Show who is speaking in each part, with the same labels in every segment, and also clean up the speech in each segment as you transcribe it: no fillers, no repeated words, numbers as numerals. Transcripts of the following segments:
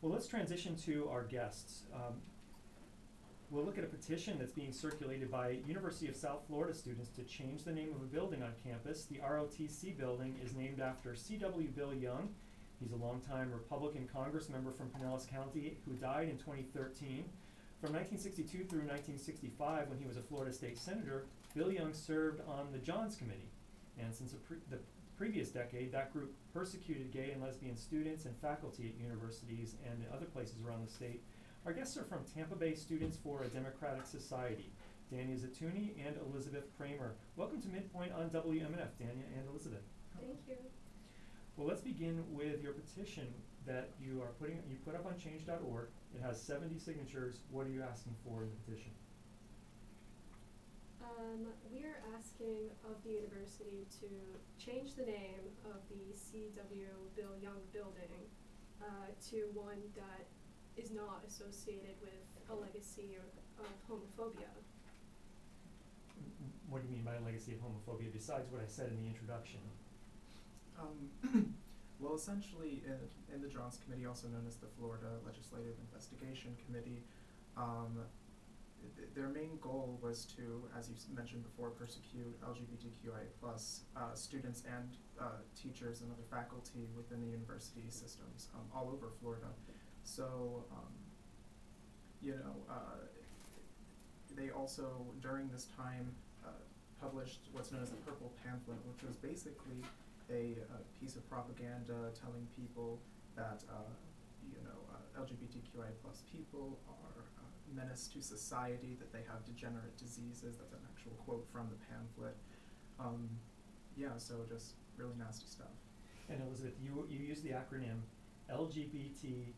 Speaker 1: Well, let's transition to our guests. We'll look at a petition that's being circulated by University of South Florida students to change the name of a building on campus. The ROTC building is named after C.W. Bill Young. He's a longtime Republican Congress member from Pinellas County who died in 2013. From 1962 through 1965, when he was a Florida State Senator, Bill Young served on the Johns Committee. And since the previous decade, that group persecuted gay and lesbian students and faculty at universities and other places around the state. Our guests are from Tampa Bay Students for a Democratic Society, Danya Zituni and Elizabeth Kramer. Welcome to Midpoint on WMNF, Danya and Elizabeth.
Speaker 2: Thank you.
Speaker 1: Well, let's begin with your petition that you put up on change.org. It has 70 signatures. What are you asking for in the petition?
Speaker 2: We are asking of the university to change the name of the C.W. Bill Young building to one that is not associated with a legacy of homophobia.
Speaker 1: What do you mean by a legacy of homophobia, besides what I said in the introduction?
Speaker 3: Well, essentially, in the Johns Committee, also known as the Florida Legislative Investigation Committee, their main goal was to, as you mentioned before, persecute LGBTQIA+ students and teachers and other faculty within the university systems all over Florida. So, they also, during this time, published what's known as the Purple Pamphlet, which was basically a piece of propaganda telling people that, LGBTQIA+ people are a menace to society, that they have degenerate diseases. That's an actual quote from the pamphlet. So just really nasty stuff.
Speaker 1: And Elizabeth, you use the acronym LGBTQI+.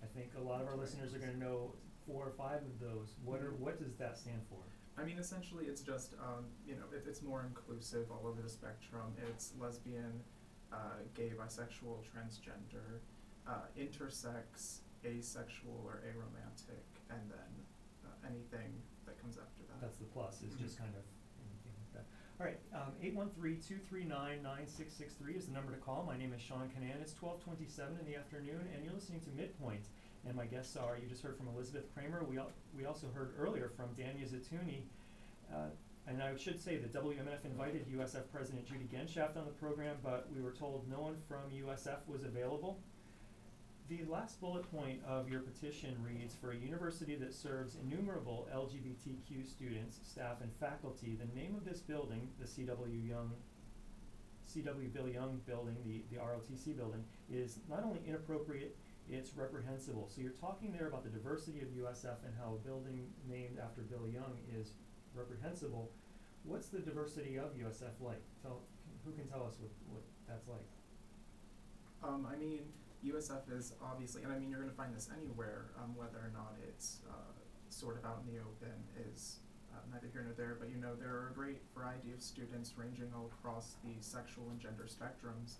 Speaker 1: I think a lot of our listeners are going to know 4 or 5 of those. What does that stand for?
Speaker 3: I mean, essentially, it's just it's more inclusive all over the spectrum. It's lesbian, gay, bisexual, transgender, intersex, asexual, or aromantic, and then anything that comes after that.
Speaker 1: That's the plus. Is just kind of anything like that. All right, 813-239-9663 is the number to call. My name is Seán. It's 12:27 in the afternoon, and you're listening to Midpoint. And my guests are, you just heard from Elizabeth Kramer. We also heard earlier from Danya Zituni. And I should say that WMNF invited USF President Judy Genshaft on the program, but we were told no one from USF was available. The last bullet point of your petition reads, for a university that serves innumerable LGBTQ students, staff, and faculty, the name of this building, the C.W. Bill Young building, the ROTC building, is not only inappropriate, it's reprehensible. So you're talking there about the diversity of USF and how a building named after Bill Young is reprehensible. What's the diversity of USF like? Who can tell us what that's like?
Speaker 3: I mean, USF is obviously, and I mean, you're going to find this anywhere, whether or not it's sort of out in the open is neither here nor there, but there are a great variety of students ranging all across the sexual and gender spectrums.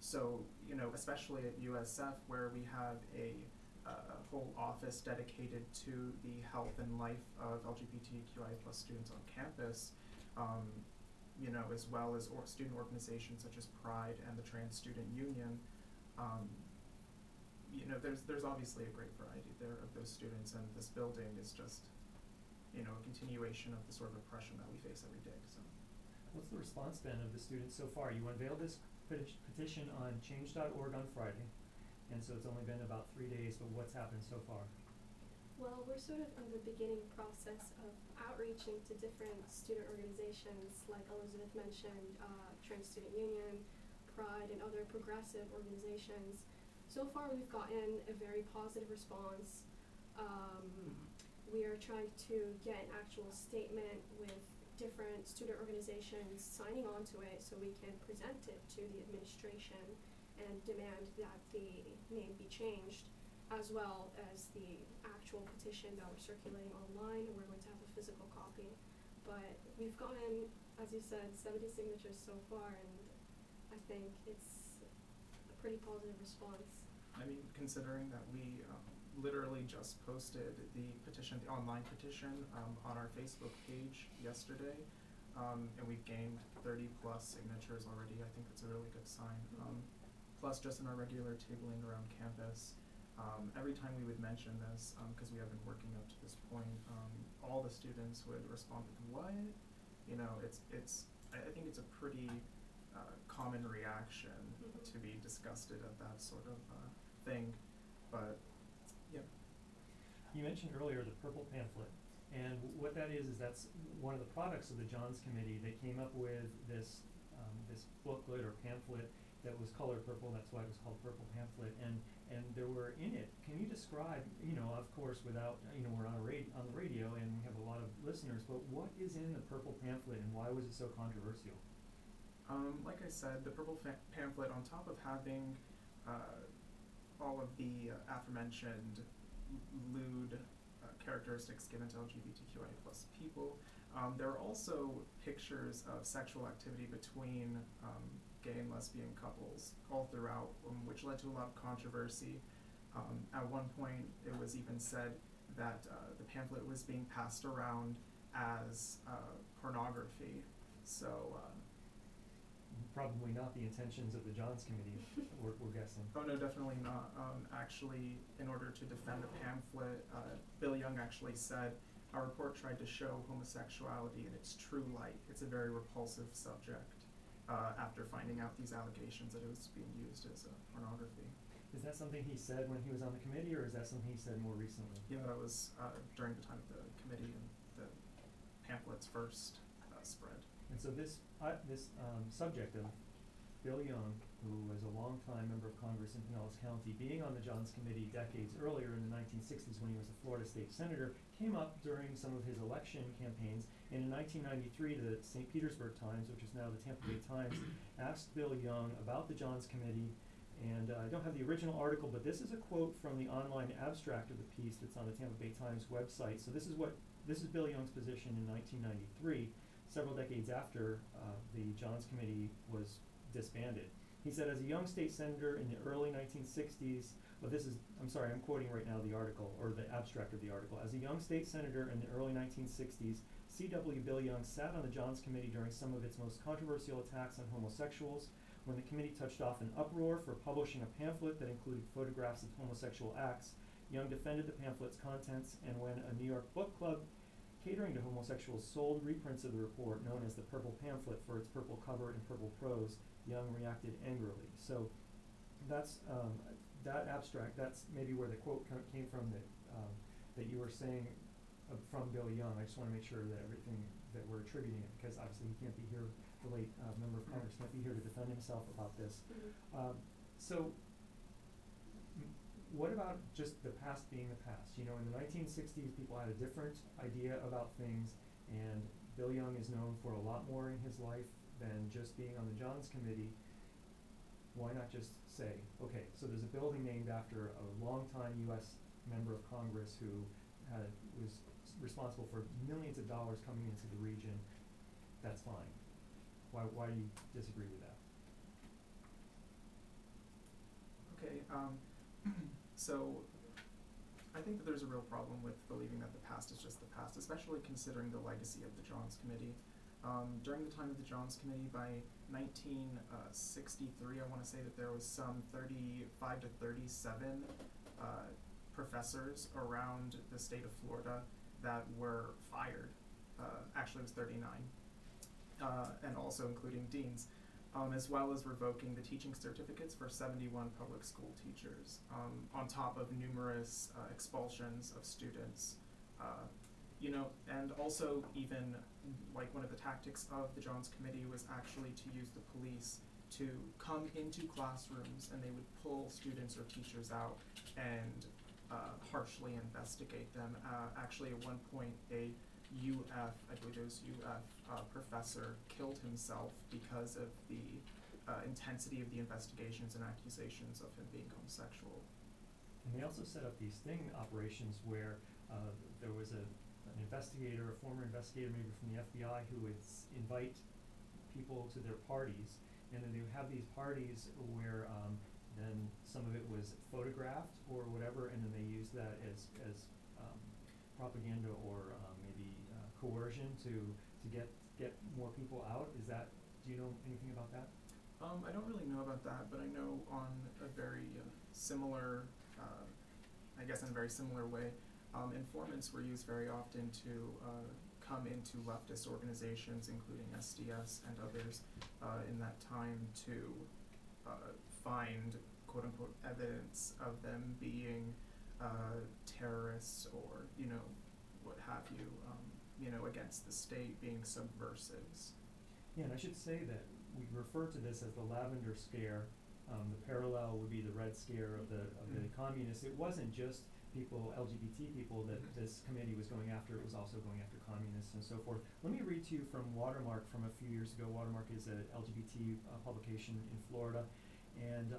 Speaker 3: So, especially at USF, where we have a whole office dedicated to the health and life of LGBTQIA+ students on campus, as well as student organizations such as Pride and the Trans Student Union, there's obviously a great variety there of those students, and this building is just, a continuation of the sort of oppression that we face every day. So,
Speaker 1: what's the response been of the students so far? You unveiled this petition on change.org on Friday, and so it's only been about 3 days, but what's happened so far?
Speaker 2: Well, we're sort of in the beginning process of outreaching to different student organizations, like Elizabeth mentioned, Trans Student Union, Pride, and other progressive organizations. So far, we've gotten a very positive response. We are trying to get an actual statement with different student organizations signing on to it so we can present it to the administration and demand that the name be changed, as well as the actual petition that we're circulating online. We're going to have a physical copy. But we've gotten, as you said, 70 signatures so far, and I think it's a pretty positive response.
Speaker 3: I mean, considering that we literally just posted the petition, the online petition, on our Facebook page yesterday, and we've gained 30+ signatures already. I think that's a really good sign. plus just in our regular tabling around campus. Every time we would mention this, because we have been working up to this point, all the students would respond with "What?" You know, I think it's a pretty common reaction to be disgusted at that sort of thing, but yeah.
Speaker 1: You mentioned earlier the purple pamphlet, and what that is that's one of the products of the Johns Committee. They came up with this booklet or pamphlet that was colored purple. That's why it was called Purple Pamphlet. And there were in it. Can you describe? Of course, without we're on the radio and we have a lot of listeners. But what is in the purple pamphlet, and why was it so controversial?
Speaker 3: Like I said, the purple pamphlet, on top of having all of the aforementioned lewd characteristics given to LGBTQIA+ people, there are also pictures of sexual activity between gay and lesbian couples all throughout, which led to a lot of controversy. At one point, it was even said that the pamphlet was being passed around as pornography. So.
Speaker 1: Probably not the intentions of the Johns Committee, we're guessing.
Speaker 3: Oh no, definitely not. Actually, in order to defend the pamphlet, Bill Young actually said, "Our report tried to show homosexuality in its true light. It's a very repulsive subject," after finding out these allegations that it was being used as pornography.
Speaker 1: Is that something he said when he was on the committee, or is that something he said more recently?
Speaker 3: Yeah, that was during the time of the committee and the pamphlet's first spread.
Speaker 1: And so this subject of Bill Young, who was a longtime member of Congress in Pinellas County, being on the Johns Committee decades earlier in the 1960s when he was a Florida state senator, came up during some of his election campaigns. And in 1993, the St. Petersburg Times, which is now the Tampa Bay Times, asked Bill Young about the Johns Committee. And I don't have the original article, but this is a quote from the online abstract of the piece that's on the Tampa Bay Times website. So this is Bill Young's position in 1993. Several decades after the Johns Committee was disbanded. He said, as a young state senator in the early 1960s, I'm quoting right now the article, or the abstract of the article. As a young state senator in the early 1960s, C.W. Bill Young sat on the Johns Committee during some of its most controversial attacks on homosexuals. When the committee touched off an uproar for publishing a pamphlet that included photographs of homosexual acts, Young defended the pamphlet's contents, and when a New York book club catering to homosexuals sold reprints of the report, known as the Purple Pamphlet, for its purple cover and purple prose, Young reacted angrily. So that's that abstract. That's maybe where the quote came from that you were saying from Bill Young. I just want to make sure that everything that we're attributing it, because obviously he can't be here. The late member of Congress can't be here to defend himself about this. So. What about just the past being the past? In the 1960s, people had a different idea about things, and Bill Young is known for a lot more in his life than just being on the Johns Committee. Why not just say, okay, so there's a building named after a longtime U.S. member of Congress who was responsible for millions of dollars coming into the region. That's fine. Why do you disagree with that?
Speaker 3: Okay. So I think that there's a real problem with believing that the past is just the past, especially considering the legacy of the Johns Committee. During the time of the Johns Committee, by 1963, I want to say that there was some 35 to 37 professors around the state of Florida that were fired. Actually, it was 39, and also including deans. As well as revoking the teaching certificates for 71 public school teachers, on top of numerous expulsions of students. And also even like one of the tactics of the Johns Committee was actually to use the police to come into classrooms, and they would pull students or teachers out and harshly investigate them. Actually, at one point, a UF, I believe it was UF professor, killed himself because of the intensity of the investigations and accusations of him being homosexual.
Speaker 1: And they also set up these sting operations where there was an investigator, a former investigator maybe from the FBI, who would invite people to their parties, and then they would have these parties where then some of it was photographed or whatever, and then they used that as propaganda or maybe coercion to get more people out. Do you know anything about that?
Speaker 3: I don't really know about that, but I know on a very similar, I guess in a very similar way, informants were used very often to come into leftist organizations, including SDS and others, in that time to find quote-unquote evidence of them being terrorists or, what have you, against the state, being subversives.
Speaker 1: Yeah, and I should say that we refer to this as the Lavender Scare. The parallel would be the Red Scare of the communists. It wasn't just LGBT people that this committee was going after. It was also going after communists and so forth. Let me read to you from Watermark from a few years ago. Watermark is an LGBT publication in Florida, and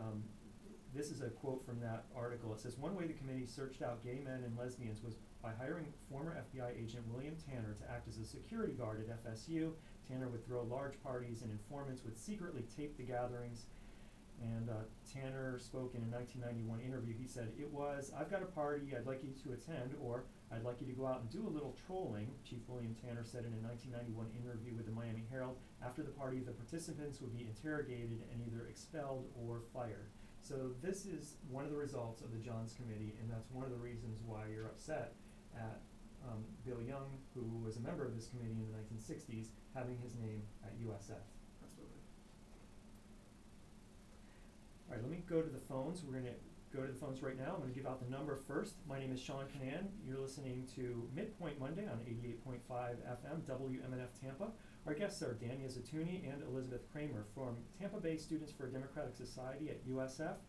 Speaker 1: this is a quote from that article. It says, "One way the committee searched out gay men and lesbians was by hiring former FBI agent William Tanner to act as a security guard at FSU. Tanner would throw large parties and informants would secretly tape the gatherings." And Tanner spoke in a 1991 interview. He said, "It was, 'I've got a party, I'd like you to attend,' or 'I'd like you to go out and do a little trolling,'" Chief William Tanner said in a 1991 interview with the Miami Herald. "After the party, the participants would be interrogated and either expelled or fired." So this is one of the results of the Johns Committee, and that's one of the reasons why you're upset at Bill Young, who was a member of this committee in the 1960s, having his name at USF.
Speaker 3: Absolutely.
Speaker 1: All right, let me go to the phones. We're going to go to the phones right now. I'm going to give out the number first. My name is Seán Kinane. You're listening to Midpoint Monday on 88.5 FM, WMNF Tampa. Our guests are Danya Zituni and Elizabeth Kramer from Tampa Bay Students for a Democratic Society at USF.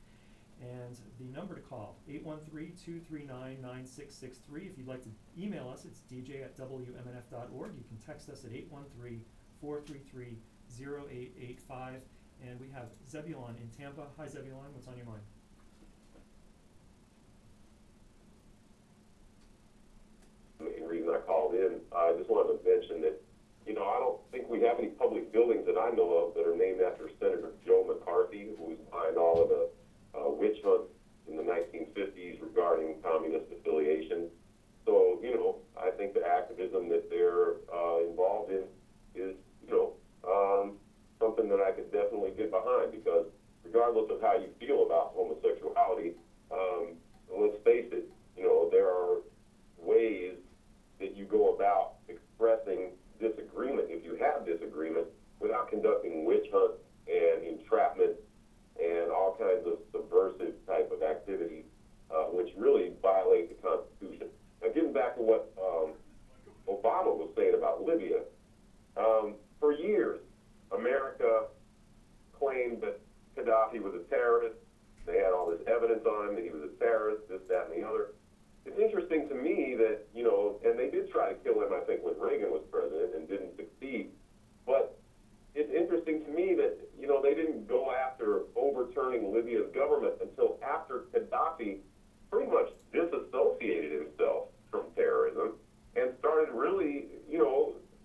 Speaker 1: And the number to call, 813-239-9663. If you'd like to email us, it's dj@wmnf.org. You can text us at 813-433-0885. And we have Zebulon in Tampa. Hi, Zebulon. What's on your mind?
Speaker 4: The main reason I called in, I just wanted to mention that, I don't think we have any public buildings that I know of that are named after Senator Joe McCarthy, who was behind all of the witch hunts in the 1950s regarding communist affiliation. So, I think the activism that they're involved in is, something that I could definitely get behind, because regardless of how you feel about homosexuality, let's face it, there are ways that you go about expressing disagreement, if you have disagreement, without conducting witch hunts and entrapment and all kinds of subversive type of activities, which really violate the Constitution. Now, getting back to what Obama was saying about Libya, for years, America claimed that Gaddafi was a terrorist. They had all this evidence on him that he was a terrorist, this, that, and the other. It's interesting to me that, and they did try to kill him, I think, when Reagan was president and didn't succeed. But it's interesting to me that, they didn't go after overturning Libya's government until after Gaddafi pretty much disassociated himself from terrorism and started really,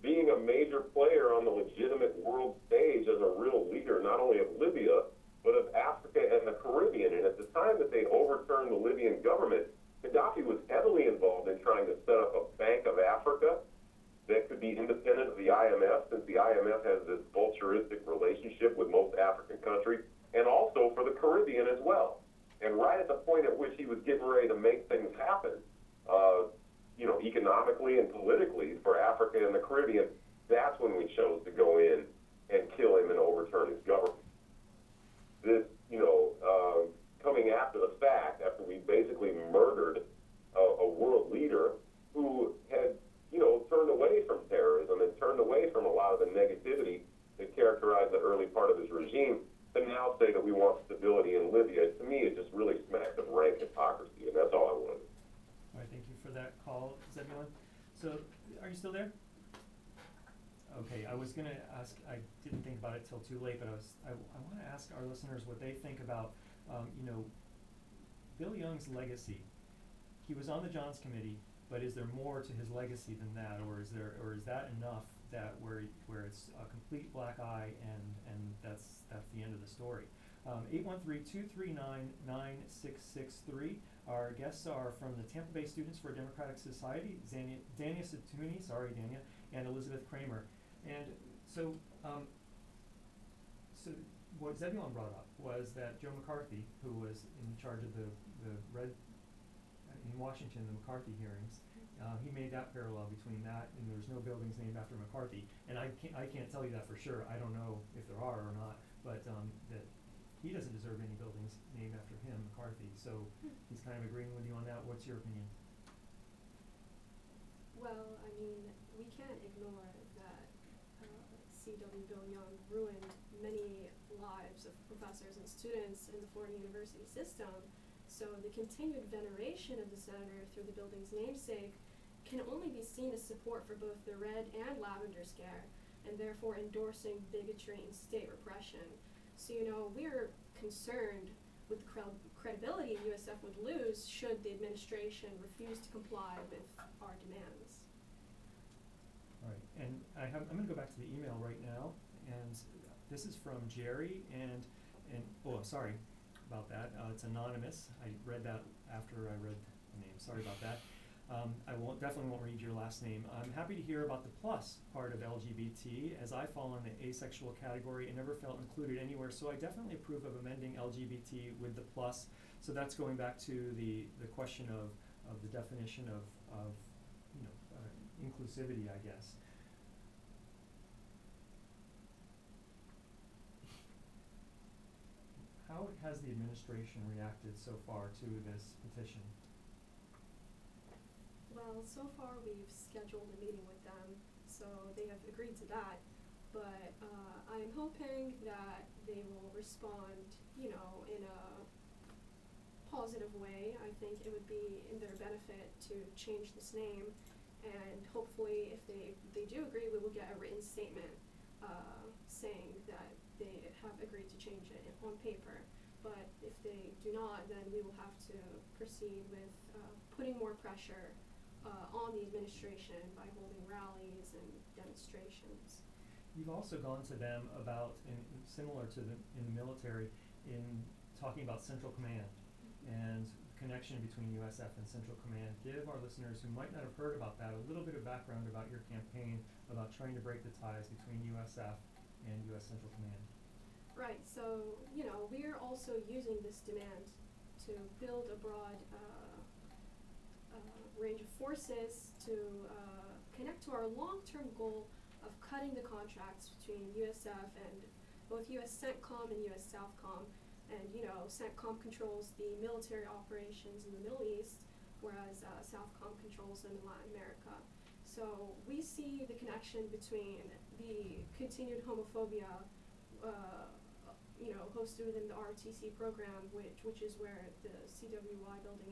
Speaker 4: being a major player on the legitimate world stage as a real leader, not only of Libya, but of Africa and the Caribbean. And at the time that they overturned the Libyan government, Gaddafi was heavily involved in trying to set up a Bank of Africa that could be independent of the IMF, since the IMF has this vulturistic relationship with most African countries, and also for the Caribbean as well. And right at the point at which he was getting ready to make things happen, economically and politically for Africa and the Caribbean, that's when we chose to go in and kill him and overturn his government. This, coming after the fact, after we basically murdered a world leader who had, turned away from terrorism and turned away from a lot of the negativity that characterized the early part of his regime, to now say that we want stability in Libya, to me, it just really smacks of rank hypocrisy, and that's all I wanted.
Speaker 1: All right, thank you for that call, Zebulon. So, are you still there? Okay, I was going to ask, I didn't think about it till too late, but I want to ask our listeners what they think about, Bill Young's legacy. He was on the Johns Committee, but is there more to his legacy than that, or is that enough that where it's a complete black eye and that's the end of the story? 813-239-9663. Our guests are from the Tampa Bay Students for a Democratic Society, Danya Zituni, and Elizabeth Kramer. And so what Zebulon brought up was that Joe McCarthy, who was in charge of the Red, in Washington, the McCarthy hearings, he made that parallel between that and there's no buildings named after McCarthy. And I can't tell you that for sure. I don't know if there are or not, but that he doesn't deserve any buildings named after him, McCarthy. So he's kind of agreeing with you on that. What's your opinion?
Speaker 2: Well, I mean, we can't ignore that C.W. Bill Young ruined many lives of professors and students in the Florida university system. So the continued veneration of the senator through the building's namesake can only be seen as support for both the Red and Lavender Scare, and therefore endorsing bigotry and state repression. So, you know, we're concerned with the credibility USF would lose should the administration refuse to comply with our demands.
Speaker 1: All right, and I'm going to go back to the email right now, and this is from Jerry, and oh, I'm sorry about that. It's anonymous. I read that after I read the name. Sorry about that. I definitely won't read your last name. I'm happy to hear about the plus part of LGBT, as I fall in the asexual category and never felt included anywhere, so I definitely approve of amending LGBT with the plus. So that's going back to the question of the definition of you know, inclusivity, I guess. How has the administration reacted so far to this petition?
Speaker 2: Well, so far we've scheduled a meeting with them, so they have agreed to that. But I'm hoping that they will respond, you know, in a positive way. I think it would be in their benefit to change this name, and hopefully if they do agree, we will get a written statement saying that they have agreed to change it on paper. But if they do not, then we will have to proceed with putting more pressure on the administration by holding rallies and demonstrations.
Speaker 1: You've also gone to them about, similar to in the military, in talking about Central Command and connection between USF and Central Command. Give our listeners who might not have heard about that a little bit of background about your campaign about trying to break the ties between USF and US Central Command.
Speaker 2: Right, so, you know, we're also using this demand to build a broad range of forces to connect to our long-term goal of cutting the contracts between USF and both US CENTCOM and US SOUTHCOM. And, you know, CENTCOM controls the military operations in the Middle East, whereas SOUTHCOM controls them in Latin America. So we see the connection between the continued homophobia you know, hosted within the ROTC program, which is where the CWY building